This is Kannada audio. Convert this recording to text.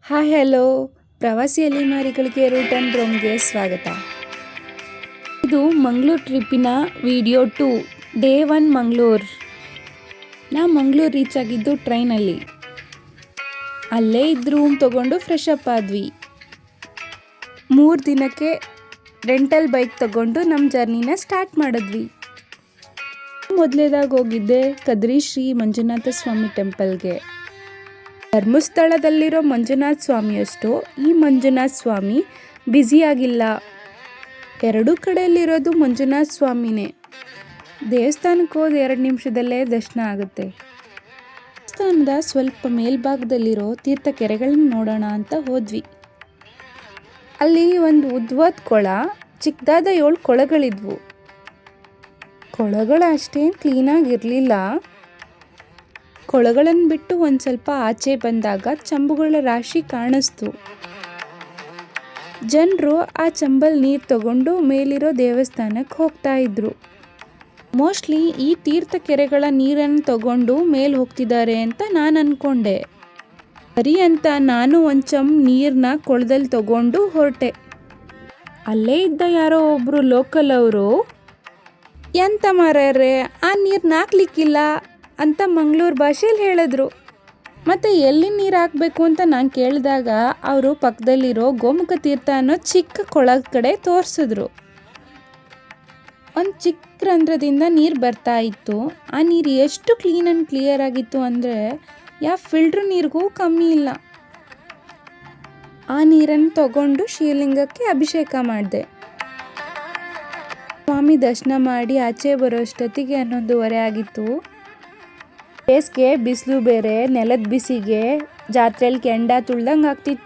ಹಾಯ್ ಹಲೋ, ಪ್ರವಾಸಿ ಅಲೆಮಾರಿಗಳಿಗೆ ರೂಟ್ ಆ್ಯಂಡ್ ರೋಮ್ಗೆ ಸ್ವಾಗತ. ಇದು ಮಂಗಳೂರು ಟ್ರಿಪ್ಪಿನ ವಿಡಿಯೋ 2 ಡೇ 1 ಮಂಗಳೂರು. ನಾ ಮಂಗಳೂರು ರೀಚ್ ಆಗಿದ್ದು ಟ್ರೈನಲ್ಲಿ. ಅಲ್ಲೇ ಇದ್ದು ರೂಮ್ ತೊಗೊಂಡು ಫ್ರೆಶ್ ಅಪ್ ಆದ್ವಿ. 3 ದಿನಕ್ಕೆ ರೆಂಟಲ್ ಬೈಕ್ ತಗೊಂಡು ನಮ್ಮ ಜರ್ನಿನ ಸ್ಟಾರ್ಟ್ ಮಾಡಿದ್ವಿ. ಮೊದಲೇದಾಗಿ ಹೋಗಿದ್ದೆ ಕದ್ರಿ ಶ್ರೀ ಮಂಜುನಾಥ ಸ್ವಾಮಿ ಟೆಂಪಲ್ಗೆ. ಧರ್ಮಸ್ಥಳದಲ್ಲಿರೋ ಮಂಜುನಾಥ ಸ್ವಾಮಿಯಷ್ಟು ಈ ಮಂಜುನಾಥ ಸ್ವಾಮಿ ಬ್ಯುಸಿಯಾಗಿಲ್ಲ. ಎರಡೂ ಕಡೆಯಲ್ಲಿರೋದು ಮಂಜುನಾಥ ಸ್ವಾಮಿನೇ. ದೇವಸ್ಥಾನಕ್ಕೆ ಹೋದ 2 ನಿಮಿಷದಲ್ಲೇ ದರ್ಶನ ಆಗುತ್ತೆ. ದೇವಸ್ಥಾನದ ಸ್ವಲ್ಪ ಮೇಲ್ಭಾಗದಲ್ಲಿರೋ ತೀರ್ಥ ಕೆರೆಗಳನ್ನ ನೋಡೋಣ ಅಂತ ಹೋದ್ವಿ. ಅಲ್ಲಿ ಒಂದು ಉದ್ವದ ಕೊಳ, ಚಿಕ್ಕದಾದ 7 ಕೊಳಗಳಿದ್ವು. ಕೊಳಗಳು ಅಷ್ಟೇನು ಕ್ಲೀನಾಗಿರಲಿಲ್ಲ. ಕೊಳಗಳನ್ನು ಬಿಟ್ಟು ಒಂದು ಸ್ವಲ್ಪ ಆಚೆ ಬಂದಾಗ ಚಂಬುಗಳ ರಾಶಿ ಕಾಣಿಸ್ತು. ಜನರು ಆ ಚಂಬಲ್ ನೀರು ತಗೊಂಡು ಮೇಲಿರೋ ದೇವಸ್ಥಾನಕ್ಕೆ ಹೋಗ್ತಾ ಇದ್ರು. ಮೋಸ್ಟ್ಲಿ ಈ ತೀರ್ಥ ಕೆರೆಗಳ ನೀರನ್ನು ತಗೊಂಡು ಮೇಲೆ ಹೋಗ್ತಿದ್ದಾರೆ ಅಂತ ನಾನು ಅಂದ್ಕೊಂಡೆ. ಸರಿ ಅಂತ ನಾನು ಒಂದು ಚಂಬು ನೀರನ್ನ ಕೊಳದಲ್ಲಿ ತಗೊಂಡು ಹೊರಟೆ. ಅಲ್ಲೇ ಇದ್ದ ಯಾರೋ ಒಬ್ಬರು ಲೋಕಲ್ ಅವರು, ಎಂತ ಮಾರ್ರೆ ಆ ನೀರನ್ನ ಹಾಕ್ಲಿಕ್ಕಿಲ್ಲ ಅಂತ ಮಂಗಳೂರು ಭಾಷೆಯಲ್ಲಿ ಹೇಳಿದ್ರು. ಮತ್ತು ಎಲ್ಲಿ ನೀರು ಹಾಕಬೇಕು ಅಂತ ನಾನು ಕೇಳಿದಾಗ ಅವರು ಪಕ್ಕದಲ್ಲಿರೋ ಗೋಮುಖ ತೀರ್ಥ ಅನ್ನೋ ಚಿಕ್ಕ ಕೊಳದ ಕಡೆ ತೋರಿಸಿದ್ರು. ಒಂದು ಚಿಕ್ಕ ರಂಧ್ರದಿಂದ ನೀರು ಬರ್ತಾ ಇತ್ತು. ಆ ನೀರು ಎಷ್ಟು ಕ್ಲೀನ್ ಆ್ಯಂಡ್ ಕ್ಲಿಯರ್ ಆಗಿತ್ತು ಅಂದರೆ ಯಾವ ಫಿಲ್ಟ್ರ್ ನೀರಿಗೂ ಕಮ್ಮಿ ಇಲ್ಲ. ಆ ನೀರನ್ನು ತಗೊಂಡು ಶಿವಲಿಂಗಕ್ಕೆ ಅಭಿಷೇಕ ಮಾಡಿದೆ. ಸ್ವಾಮಿ ದರ್ಶನ ಮಾಡಿ ಆಚೆ ಬರೋಷ್ಟೊತ್ತಿಗೆ 11:30 ಆಗಿತ್ತು. ಬೇಸಿಗೆ, ಬಿಸಿಲು ಬೇರೆ, ನೆಲದ ಬಿಸಿಗೆ ಜಾತ್ರೆಯಲ್ಲಿ ಕೆಂಡ ತುಳ್ದಂಗೆ ಆಗ್ತಿತ್ತು.